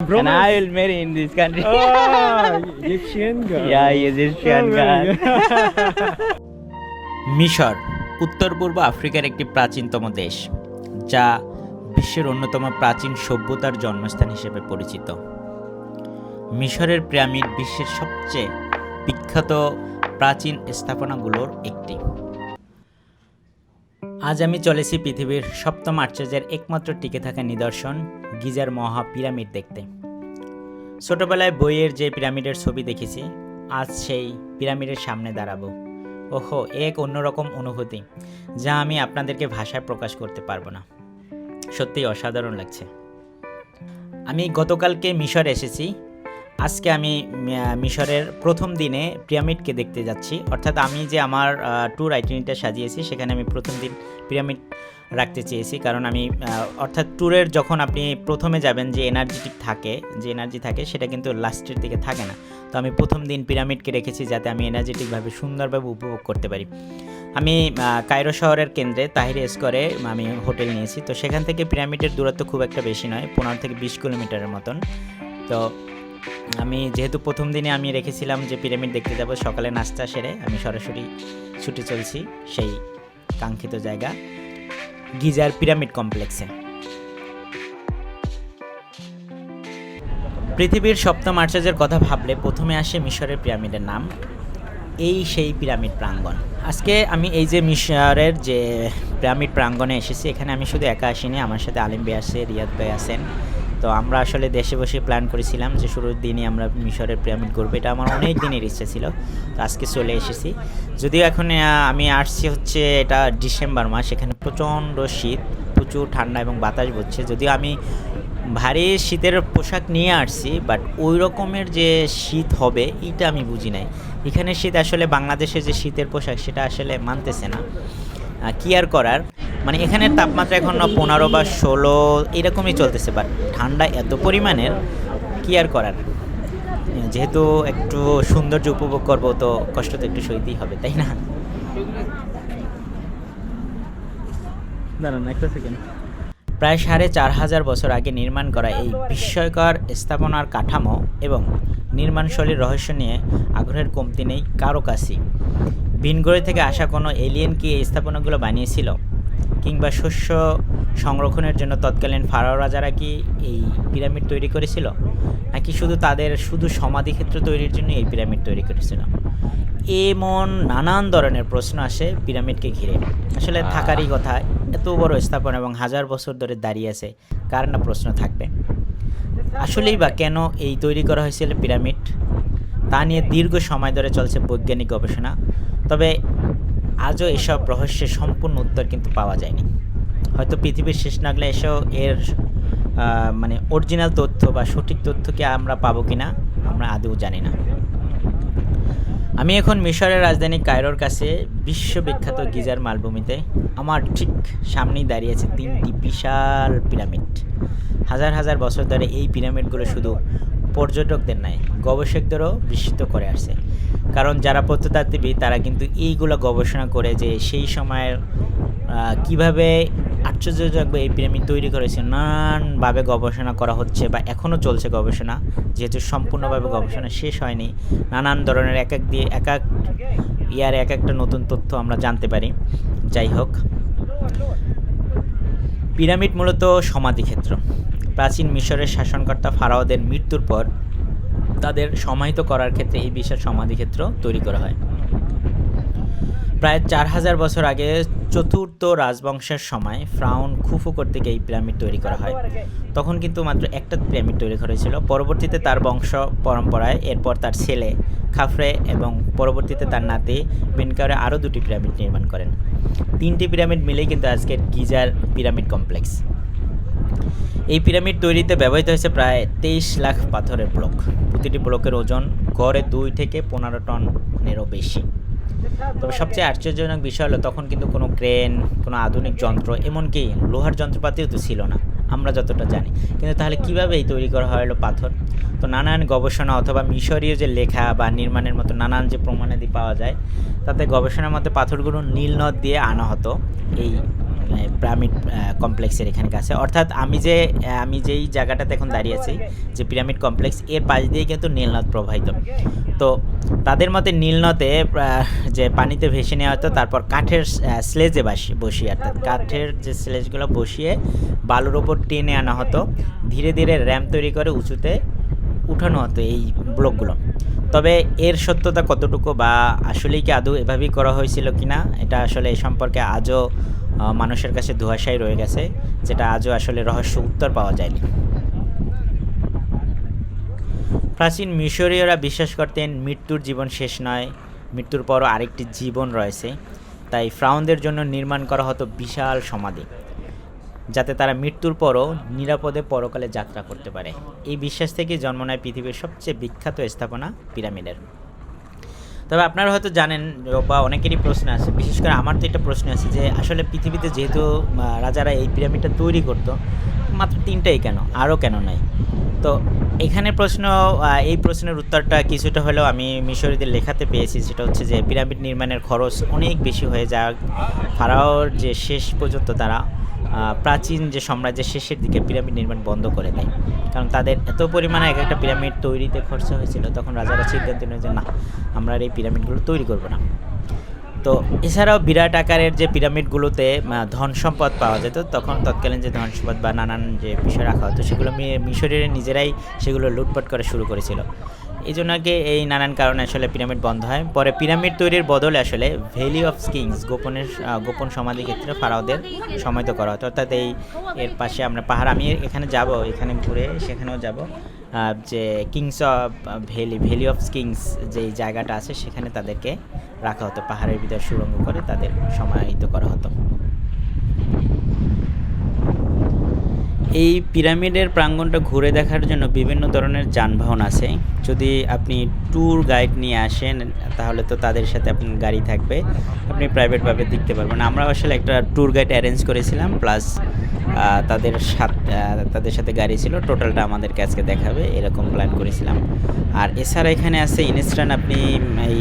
Bro, And I will marry in this country. Egyptian girl. Yeah, Egyptian Oh my girl. God. মিশর উত্তর পূর্ব আফ্রিকার একটি প্রাচীনতম দেশ, যা বিশ্বের অন্যতম প্রাচীন সভ্যতার জন্মস্থান হিসেবে পরিচিত। মিশরের পিরামিড বিশ্বের সবচেয়ে বিখ্যাত প্রাচীন স্থাপনাগুলোর একটি। আজ আমি চলেছি পৃথিবীর সপ্তম আশ্চর্যের একমাত্র টিকে থাকা নিদর্শন গিজার মহা পিরামিড দেখতে। ছোটবেলায় বইয়ের যে পিরামিডের ছবি দেখেছি, আজ সেই পিরামিডের সামনে দাঁড়াবো। ওহো, এক অন্যরকম অনুভূতি যা আমি আপনাদেরকে ভাষায় প্রকাশ করতে পারবো না। সত্যিই অসাধারণ লাগছে। আমি গতকালকে মিশর এসেছি। আজকে আমি মিশরের প্রথম দিনে পিরামিডকে দেখতে যাচ্ছি। অর্থাৎ আমি যে আমার ট্যুর আইটিনারিটা সাজিয়েছি, সেখানে আমি প্রথম দিন পিরামিড রাখতে চেয়েছি। কারণ আমি অর্থাৎ ট্যুরের যখন আপনি প্রথমে যাবেন, যে এনার্জি থাকে সেটা কিন্তু লাস্টের দিকে থাকে না। তো আমি প্রথম দিন পিরামিডকে রেখেছি যাতে আমি এনার্জেটিকভাবে সুন্দরভাবে উপভোগ করতে পারি। আমি কায়রো শহরের কেন্দ্রে তাহির স্কোয়ারে আমি হোটেল নিয়েছি। তো সেখান থেকে পিরামিডের দূরত্ব খুব একটা বেশি নয়, 15 থেকে 20 কিলোমিটারের মতন। তো আমি যেহেতু প্রথম দিনে আমি রেখেছিলাম যে পিরামিড দেখতে যাব, সকালে নাস্তা সেরে আমি সরাসরি ছুটে চলছি সেই কাঙ্ক্ষিত জায়গা গিজার পিরামিড কমপ্লেক্সে। পৃথিবীর সপ্তম আশ্চর্যের কথা ভাবলে প্রথমে আসে মিশরের পিরামিডের নাম। এই সেই পিরামিড প্রাঙ্গণ। আজকে আমি এই যে মিশরের যে পিরামিড প্রাঙ্গণে এসেছি, এখানে আমি শুধু একা আসিনি, আমার সাথে আলিম ভাই আছে, রিয়াদ ভাই আছেন। তো আমরা আসলে দেশে বসে প্ল্যান করেছিলাম যে শুরুর দিনই আমরা মিশরের পিরামিড করবো। এটা আমার অনেক দিনের ইচ্ছা ছিল। তো আজকে চলে এসেছি। যদিও এখন আমি আসছি হচ্ছে এটা ডিসেম্বর মাস, এখানে প্রচণ্ড শীত, প্রচুর ঠান্ডা এবং বাতাস বইছে। যদিও আমি ভারী শীতের পোশাক নিয়ে আসছি, বাট ওই রকমের যে শীত হবে এটা আমি বুঝি নাই। এখানে শীত আসলে বাংলাদেশে যে শীতের পোশাক সেটা আসলে মানতেছে না। কি আর করার, মানে এখানের তাপমাত্রা এখন 15 বা 16 এরকমই চলতেছে, বাট ঠান্ডা এত পরিমাণের, কি আর করার। যেহেতু একটু সৌন্দর্য উপভোগ করব, তো কষ্ট তো একটু সইতেই হবে, তাই না? দাঁড়ান একটা সেকেন্ড। প্রায় 4500 বছর আগে নির্মাণ করা এই বিস্ময়কর স্থাপনার কাঠামো এবং নির্মাণশৈলীর রহস্য নিয়ে আগ্রহের কমতি নেই কারো কাছেই। ভিনগ্রহ থেকে আসা কোনো এলিয়েন কি এই স্থাপনাগুলো বানিয়েছিল, কিংবা শস্য সংরক্ষণের জন্য তৎকালীন ফারাও রাজারা কি এই পিরামিড তৈরি করেছিল, নাকি শুধু সমাধিক্ষেত্র তৈরির জন্য এই পিরামিড তৈরি করেছিল? এমন নানান ধরনের প্রশ্ন আসে পিরামিডকে ঘিরে। আসলে থাকারই কথা, এত বড় স্থাপনা এবং হাজার বছর ধরে দাঁড়িয়ে আছে, কার না প্রশ্ন থাকবে। আসলেই বা কেন এই তৈরি করা হয়েছিল পিরামিড, তা নিয়ে দীর্ঘ সময় ধরে চলছে বৈজ্ঞানিক গবেষণা। তবে আজও এসব রহস্যের সম্পূর্ণ উত্তর কিন্তু পাওয়া যায়নি। হয়তো পৃথিবীর শেষ নাগলে এসেও এর মানে অরিজিনাল তথ্য বা সঠিক তথ্যকে আমরা পাবো কি না আমরা আদৌ জানি না। আমি এখন মিশরের রাজধানী কায়রোর কাছে বিশ্ববিখ্যাত গিজার মালভূমিতে। আমার ঠিক সামনেই দাঁড়িয়ে আছে 3টি বিশাল পিরামিড। হাজার হাজার বছর ধরে এই পিরামিডগুলো শুধু পর্যটকদের নয়, গবেষকদেরও বিস্মিত করে আসছে। কারণ যারা প্রত্নতাত্ত্বিক তারা কিন্তু এইগুলো গবেষণা করে যে সেই সময়ের কীভাবে আশ্চর্যজনক এই পিরামিড তৈরি করেছে, নানানভাবে গবেষণা করা হচ্ছে বা এখনও চলছে গবেষণা, যেহেতু সম্পূর্ণভাবে গবেষণা শেষ হয়নি। নানান ধরনের এক একটা নতুন তথ্য আমরা জানতে পারি। যাই হোক, পিরামিড মূলত সমাধিক্ষেত্র। প্রাচীন মিশরের শাসনকর্তা ফারাওদের মৃত্যুর পর তাদের সমাহিত করার ক্ষেত্রে এই বিশাল সমাধিক্ষেত্র তৈরি করা হয়। প্রায় 4000 বছর আগে চতুর্থ রাজবংশের সময় ফ্রাউন খুফু কর্তৃক এই পিরামিড তৈরি করা হয়। তখন কিন্তু মাত্র একটা পিরামিড তৈরি করা হয়েছিল। পরবর্তীতে তার বংশ পরম্পরায় এরপর তার ছেলে খাফরে এবং পরবর্তীতে তার নাতি বিনকারে আরও 2টি পিরামিড নির্মাণ করেন। 3টি পিরামিড মিলেই কিন্তু আজকের গিজার পিরামিড কমপ্লেক্স। এই পিরামিড তৈরিতে ব্যবহৃত হয়েছে প্রায় 23 লাখ পাথরের ব্লক। প্রতিটি ব্লকের ওজন গড়ে 2 থেকে 15 টনেরও বেশি। তবে সবচেয়ে আশ্চর্যজনক বিষয় হলো তখন কিন্তু কোনো ক্রেন, কোনো আধুনিক যন্ত্র, এমনকি লোহার যন্ত্রপাতিও তো ছিল না আমরা যতটা জানি। কিন্তু তাহলে কীভাবে এই তৈরি করা হলো পাথর? তো নানান গবেষণা অথবা মিশরীয় যে লেখা বা নির্মাণের মতো নানান যে প্রমাণাদি পাওয়া যায়, তাতে গবেষণার মতে পাথরগুলো নীল নদ দিয়ে আনা হতো এই পিরামিড কমপ্লেক্সের এখানে কাছে, অর্থাৎ আমি যেই জায়গাটাতে এখন দাঁড়িয়ে আছি, যে পিরামিড কমপ্লেক্স, এর পাশ দিয়ে কিন্তু নীলনদ প্রবাহিত। তো তাদের মতে নীলনদে যে পানিতে ভেসে নেওয়া হতো, তারপর কাঠের স্লেজে বসিয়ে, অর্থাৎ কাঠের যে স্লেজগুলো বসিয়ে বালুর ওপর টেনে আনা হতো, ধীরে ধীরে র্যাম্প তৈরি করে উঁচুতে উঠানো হতো এই ব্লকগুলো। তবে এর সত্যতা কতটুকু বা আসলেই কি আদৌ এভাবেই করা হয়েছিল কিনা, এটা আসলে এই সম্পর্কে আজও মানুষের কাছে ধোঁয়াশাই রয়ে গেছে, যেটা আজও আসলে রহস্য উত্তর পাওয়া যায়নি। প্রাচীন মিশরীয়রা বিশ্বাস করতেন মৃত্যুর জীবন শেষ নয়, মৃত্যুর পরও আরেকটি জীবন রয়েছে। তাই ফ্রাউনদের জন্য নির্মাণ করা হতো বিশাল সমাধি, যাতে তারা মৃত্যুর পরও নিরাপদে পরকালে যাত্রা করতে পারে। এই বিশ্বাস থেকে জন্ম নেয় পৃথিবীর সবচেয়ে বিখ্যাত স্থাপনা পিরামিডের। তবে আপনারা হয়তো জানেন বা অনেকেরই প্রশ্ন আছে, বিশেষ করে আমার তো একটা প্রশ্ন আছে যে আসলে পৃথিবীতে যেহেতু রাজারা এই পিরামিডটা তৈরি করতো, মাত্র 3টাই কেন, আরও কেন নাই? তো এখানে এই প্রশ্নের উত্তরটা কিছুটা হলেও আমি মিশরীদের লেখাতে পেয়েছি, সেটা হচ্ছে যে পিরামিড নির্মাণের খরচ অনেক বেশি হয়ে যায়। ফারাওর যে শেষ পর্যন্ত তারা প্রাচীন যে সাম্রাজ্যের শেষের দিকে পিরামিড নির্মাণ বন্ধ করে দেয়, কারণ তাদের এত পরিমাণে একটা পিরামিড তৈরিতে খরচা হয়েছিল। তখন রাজারা সিদ্ধান্ত নেয় যে না, আমরা এই পিরামিডগুলো তৈরি করব না। তো এছাড়াও বিরাট আকারের যে পিরামিডগুলোতে ধন সম্পদ পাওয়া যেত, তখন তৎকালীন যে ধন সম্পদ বা নানান যে বিষয় রাখা হতো, সেগুলো মিশরীয়রা নিজেরাই সেগুলো লুটপাট করা শুরু করেছিল। এই জন্য এই নানান কারণে আসলে পিরামিড বন্ধ হয়। পরে পিরামিড তৈরির বদলে আসলে ভ্যালি অফ কিংস, গোপন সমাধি ক্ষেত্রে ফারাওদের সমাহিত করা হতো। অর্থাৎ এর পাশে আমরা পাহাড়, আমি এখানে যাব, এখানে ঘুরে সেখানেও যাব, যে kings of valley of kings যেই জায়গাটা আছে, সেখানে তাদেরকে রাখা হতো, পাহাড়ের ভিতরে সুড়ঙ্গ করে তাদের সমাহিত করা হতো। এই পিরামিডের প্রাঙ্গণটা ঘুরে দেখার জন্য বিভিন্ন ধরনের যানবাহন আছে। যদি আপনি ট্যুর গাইড নিয়ে আসেন, তাহলে তো তাদের সাথে আপনার গাড়ি থাকবে, আপনি প্রাইভেটভাবে দেখতে পারবেন। আমরা আসলে একটা ট্যুর গাইড অ্যারেঞ্জ করেছিলাম, প্লাস তাদের সাথে গাড়ি ছিল, টোটালটা আমাদেরকে আজকে দেখাবে এরকম প্ল্যান করেছিলাম। আর এছাড়া এখানে আছে ইনস্ট্যান্ট, আপনি এই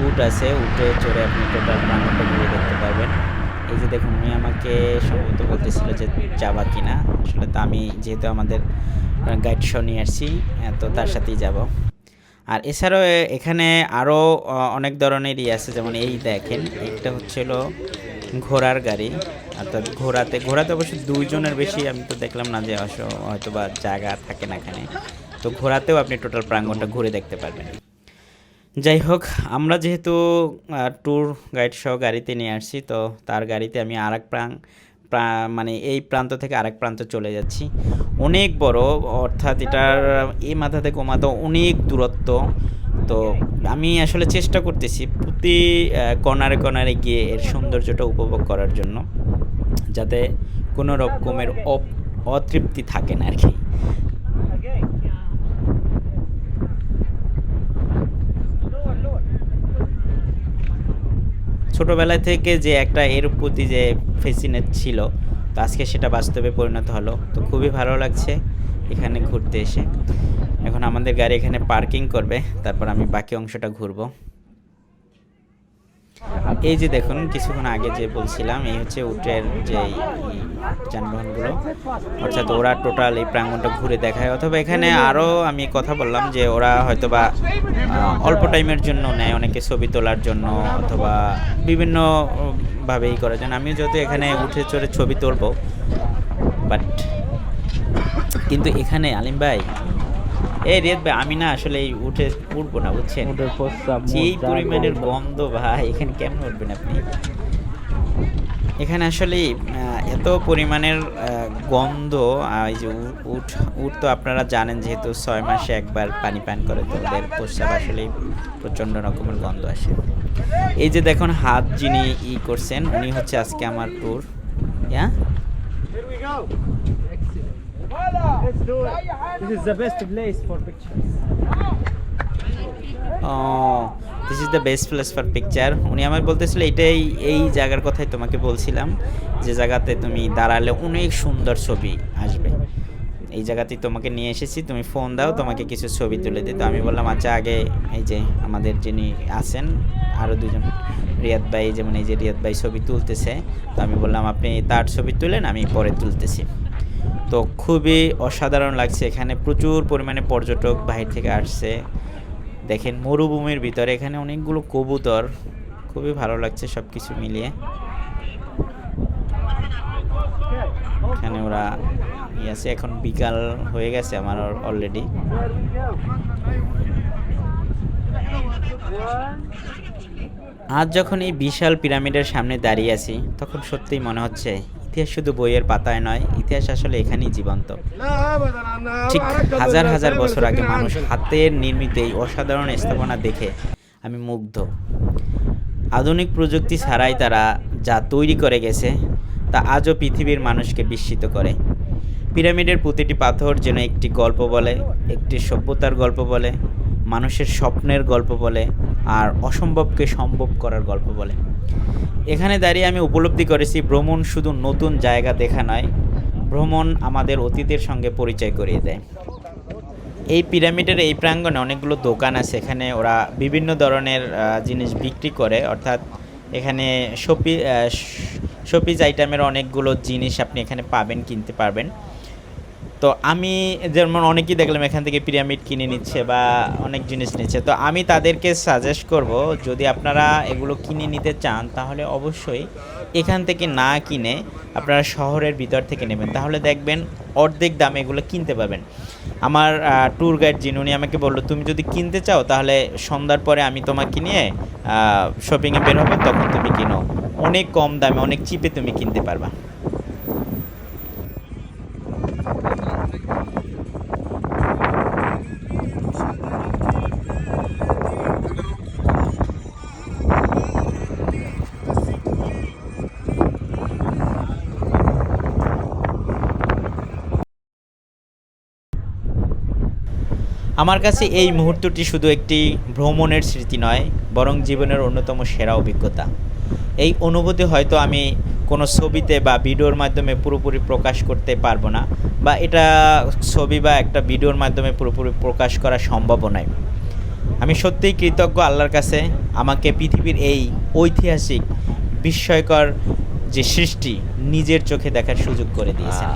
উট আছে, উটে চড়ে আপনি টোটাল প্রাঙ্গণটা ঘুরে দেখতে পারবেন। এই যে দেখুন, উনি আমাকে সম্ভবত বলতেছিল যে যাবা কিনা, আসলে তো আমি যেহেতু আমাদের গাইড শো নিয়ে আসছি, তো তার সাথেই যাব। আর এছাড়াও এখানে আরও অনেক ধরনেরই আছে, যেমন এই দেখেন, একটা হচ্ছিল ঘোড়ার গাড়ি, অর্থাৎ ঘোড়াতে অবশ্য 2 জনের বেশি আমি তো দেখলাম না, যে হয়তো বা জায়গা থাকে না এখানে। তো ঘোড়াতেও আপনি টোটাল প্রাঙ্গণটা ঘুরে দেখতে পারবেন। যাই হোক, আমরা যেহেতু ট্যুর গাইড সহ গাড়িতে নিয়ে আসছি, তো তার গাড়িতে আমি মানে এই প্রান্ত থেকে আরেক প্রান্ত চলে যাচ্ছি। অনেক বড়, অর্থাৎ এটার এই মাথা থেকে ও মাথা অনেক দূরত্ব। তো আমি আসলে চেষ্টা করতেছি প্রতি কর্নারে গিয়ে এর সৌন্দর্যটা উপভোগ করার জন্য, যাতে কোনো রকমের অতৃপ্তি থাকে না আর কি। ছোটোবেলা থেকে যে একটা এর প্রতি যে ফ্যাসিনেট ছিল, তো আজকে সেটা বাস্তবে পরিণত হলো। তো খুবই ভালো লাগছে এখানে ঘুরতে এসে। এখন আমাদের গাড়ি এখানে পার্কিং করবে, তারপর আমি বাকি অংশটা ঘুরবো। এই যে দেখুন, কিছুক্ষণ আগে যে বলছিলাম, এই হচ্ছে উটের যে যানবাহনগুলো, অর্থাৎ ওরা টোটাল এই প্রাঙ্গণটা ঘুরে দেখায়। অথবা এখানে আরও আমি কথা বললাম যে ওরা হয়তোবা অল্প টাইমের জন্য নেয়, অনেকে ছবি তোলার জন্য অথবা বিভিন্নভাবেই করার জন্য। আমিও যেহেতু এখানে উঠে চড়ে ছবি তুলব, কিন্তু এখানে আলিম ভাই, রিয়াদ ভাই, আমি না আসলে উঠবো না, বুঝছেন? এই পরিমাণের গন্ধ ভাই, এখানে কেমন উঠবেন আপনি? এখানে আসলে এত পরিমাণের গন্ধ। এই যে উট তো আপনারা জানেন, যেহেতু 6 মাসে একবার পানি পান করে, তো ওদের প্রস্রাব আসলে প্রচণ্ড রকমের গন্ধ আসে। এই যে দেখুন, হাত যিনি করছেন, উনি হচ্ছে আজকে আমার tour. Let's do it. This is the best place for pictures. This is the best place for picture. উনি আমার বলতেছিল এই জায়গার কথাই তোমাকে বলছিলাম, যে জায়গাতে তুমি দাঁড়ালে অনেক সুন্দর ছবি আসবে। এই জায়গাতেই তোমাকে নিয়ে এসেছি, তুমি ফোন দাও, তোমাকে কিছু ছবি তুলে দিই। তো আমি বললাম আচ্ছা, আগে এই যে আমাদের যিনি আছেন আরও 2 জন, রিয়াদ ভাই, যেমন এই যে রিয়াদ ভাই ছবি তুলতেছে, তো আমি বললাম আপনি তার ছবি তুলেন, আমি পরে তুলতেছি। তো খুবই অসাধারণ লাগছে, এখানে প্রচুর পরিমাণে পর্যটক বাহির থেকে আসছে। দেখেন মরুভূমির ভিতরে এখানে অনেকগুলো কবুতর, খুবই ভালো লাগছে সব কিছু মিলিয়ে। এখানে ওরা আছে, এখন বিকাল হয়ে গেছে আমার অলরেডি। আজ যখন এই বিশাল পিরামিডের সামনে দাঁড়িয়ে আছি, তখন সত্যিই মনে হচ্ছে ইতিহাস শুধু বইয়ের পাতায় নয়, ইতিহাস আসলে এখানেই জীবন্ত। ঠিক হাজার হাজার বছর আগে মানুষ হাতের নির্মিত এই অসাধারণ স্থাপনা দেখে আমি মুগ্ধ। আধুনিক প্রযুক্তি ছাড়াই তারা যা তৈরি করে গেছে তা আজও পৃথিবীর মানুষকে বিস্মিত করে। পিরামিডের প্রতিটি পাথর যেন একটি গল্প বলে, একটি সভ্যতার গল্প বলে, মানুষের স্বপ্নের গল্প বলে, আর অসম্ভবকে সম্ভব করার গল্প বলে। এখানে দাঁড়িয়ে আমি উপলব্ধি করেছি ভ্রমণ শুধু নতুন জায়গা দেখা নয়, ভ্রমণ আমাদের অতীতের সঙ্গে পরিচয় করিয়ে দেয়। এই পিরামিডের এই প্রাঙ্গণে অনেকগুলো দোকান আছে, এখানে ওরা বিভিন্ন ধরনের জিনিস বিক্রি করে, অর্থাৎ এখানে শোপিস আইটেমের অনেকগুলো জিনিস আপনি এখানে পাবেন, কিনতে পারবেন। তো আমি যেমন অনেকেই দেখলাম এখান থেকে পিরামিড কিনে নিচ্ছে বা অনেক জিনিস নিচ্ছে, তো আমি তাদেরকে সাজেস্ট করব যদি আপনারা এগুলো কিনে নিতে চান তাহলে অবশ্যই এখান থেকে না কিনে আপনারা শহরের ভিতর থেকে নেবেন, তাহলে দেখবেন অর্ধেক দামে এগুলো কিনতে পাবেন। আমার ট্যুর গাইড যিনি, উনি আমাকে বললো তুমি যদি কিনতে চাও তাহলে সন্ধ্যার পরে আমি তোমাকে নিয়ে শপিংয়ে বের হবে, তখন তুমি কিনো, অনেক কম দামে অনেক চিপে তুমি কিনতে পারবা। আমার কাছে এই মুহূর্তটি শুধু একটি ভ্রমণের স্মৃতি নয়, বরং জীবনের অন্যতম সেরা অভিজ্ঞতা। এই অনুভূতি হয়তো আমি কোনো ছবিতে বা ভিডিওর মাধ্যমে পুরোপুরি প্রকাশ করতে পারবো না, বা এটা ছবি বা একটা ভিডিওর মাধ্যমে পুরোপুরি প্রকাশ করা সম্ভব নয়। আমি সত্যিই কৃতজ্ঞ আল্লাহর কাছে আমাকে পৃথিবীর এই ঐতিহাসিক বিস্ময়কর যে সৃষ্টি নিজের চোখে দেখার সুযোগ করে দিয়েছেন।